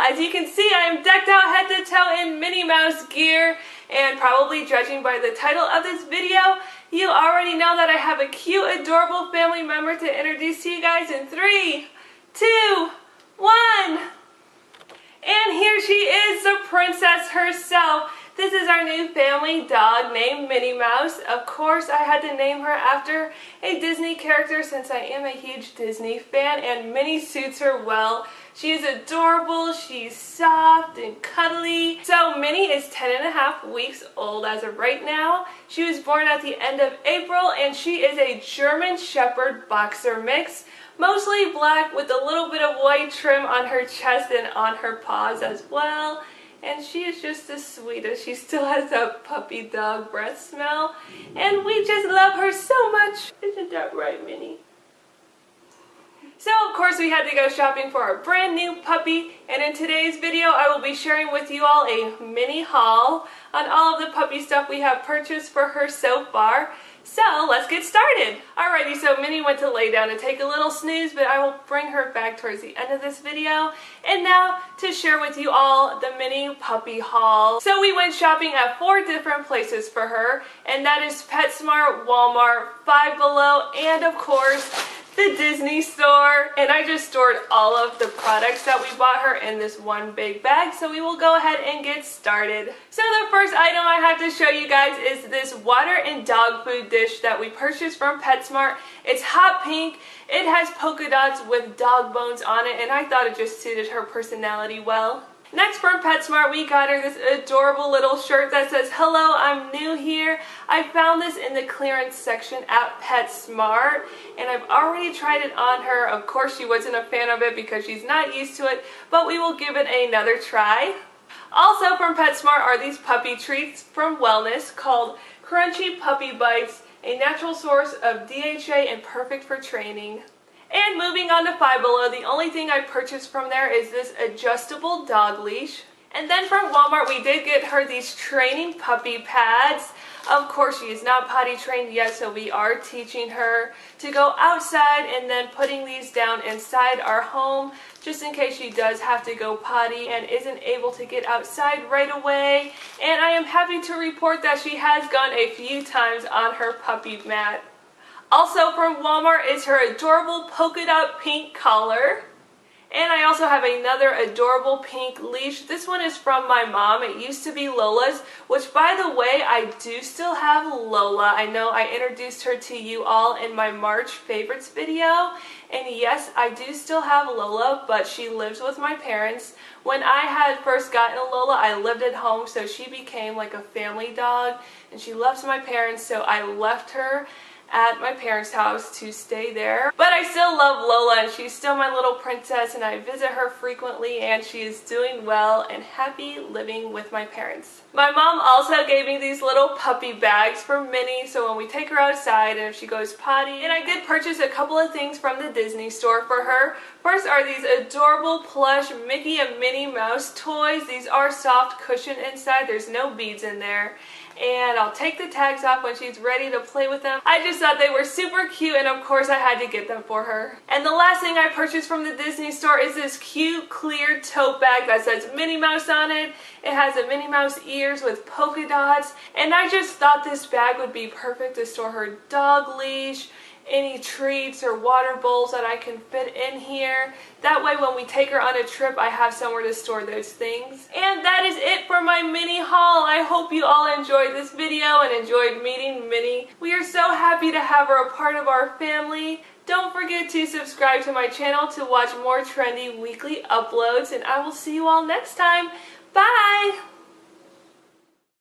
As you can see, I am decked out head to toe in Minnie Mouse gear, and probably judging by the title of this video, you already know that I have a cute, adorable family member to introduce to you guys in 3, 2, 1. And here she is, the princess herself. This is our new family dog named Minnie Mouse. Of course, I had to name her after a Disney character since I am a huge Disney fan, and Minnie suits her well. She is adorable, she's soft and cuddly. So Minnie is 10.5 weeks old as of right now. She was born at the end of April, and she is a German Shepherd Boxer mix. Mostly black with a little bit of white trim on her chest and on her paws as well. And she is just the sweetest. She still has that puppy dog breath smell. And we just love her so much. Isn't that right, Minnie? So of course we had to go shopping for our brand new puppy. And in today's video I will be sharing with you all a mini haul on all of the puppy stuff we have purchased for her so far. So let's get started. Alrighty, so Minnie went to lay down and take a little snooze, but I will bring her back towards the end of this video. And now to share with you all the mini puppy haul. So we went shopping at 4 different places for her, and that is PetSmart, Walmart, Five Below, and of course the Disney store. And I just stored all of the products that we bought her in this one big bag, so we will go ahead and get started. So the first item I have to show you guys is this water and dog food dish that we purchased from PetSmart. It's hot pink. It has polka dots with dog bones on it, and I thought it just suited her personality well. Next from PetSmart, we got her this adorable little shirt that says, "Hello, I'm new here." I found this in the clearance section at PetSmart, and I've already tried it on her. Of course, she wasn't a fan of it because she's not used to it, but we will give it another try. Also from PetSmart are these puppy treats from Wellness called Crunchy Puppy Bites, a natural source of DHA and perfect for training. And moving on to Five Below, the only thing I purchased from there is this adjustable dog leash. And then from Walmart, we did get her these training puppy pads. Of course, she is not potty trained yet, so we are teaching her to go outside and then putting these down inside our home just in case she does have to go potty and isn't able to get outside right away. And I am happy to report that she has gone a few times on her puppy mat. Also from Walmart is her adorable polka dot pink collar. And I also have another adorable pink leash. This one is from my mom. It used to be Lola's, which by the way, I do still have Lola. I know I introduced her to you all in my March favorites video. And yes, I do still have Lola, but she lives with my parents. When I had first gotten a Lola, I lived at home, so she became like a family dog. And she loves my parents, so I left her at my parents' house to stay there. But I still love Lola, and she's still my little princess, and I visit her frequently, and she is doing well and happy living with my parents. My mom also gave me these little puppy bags for Minnie, so when we take her outside and if she goes potty. And I did purchase a couple of things from the Disney store for her. First are these adorable plush Mickey and Minnie Mouse toys. These are soft cushion inside. There's no beads in there. And I'll take the tags off when she's ready to play with them. I just thought they were super cute, and of course I had to get them for her. And the last thing I purchased from the Disney store is this cute clear tote bag that says Minnie Mouse on it. It has the Minnie Mouse ears with polka dots, and I just thought this bag would be perfect to store her dog leash, any treats or water bowls that I can fit in here. That way when we take her on a trip, I have somewhere to store those things. And that is it for my mini haul. I hope you all enjoyed this video and enjoyed meeting Minnie. We are so happy to have her a part of our family. Don't forget to subscribe to my channel to watch more trendy weekly uploads, and I will see you all next time. Bye!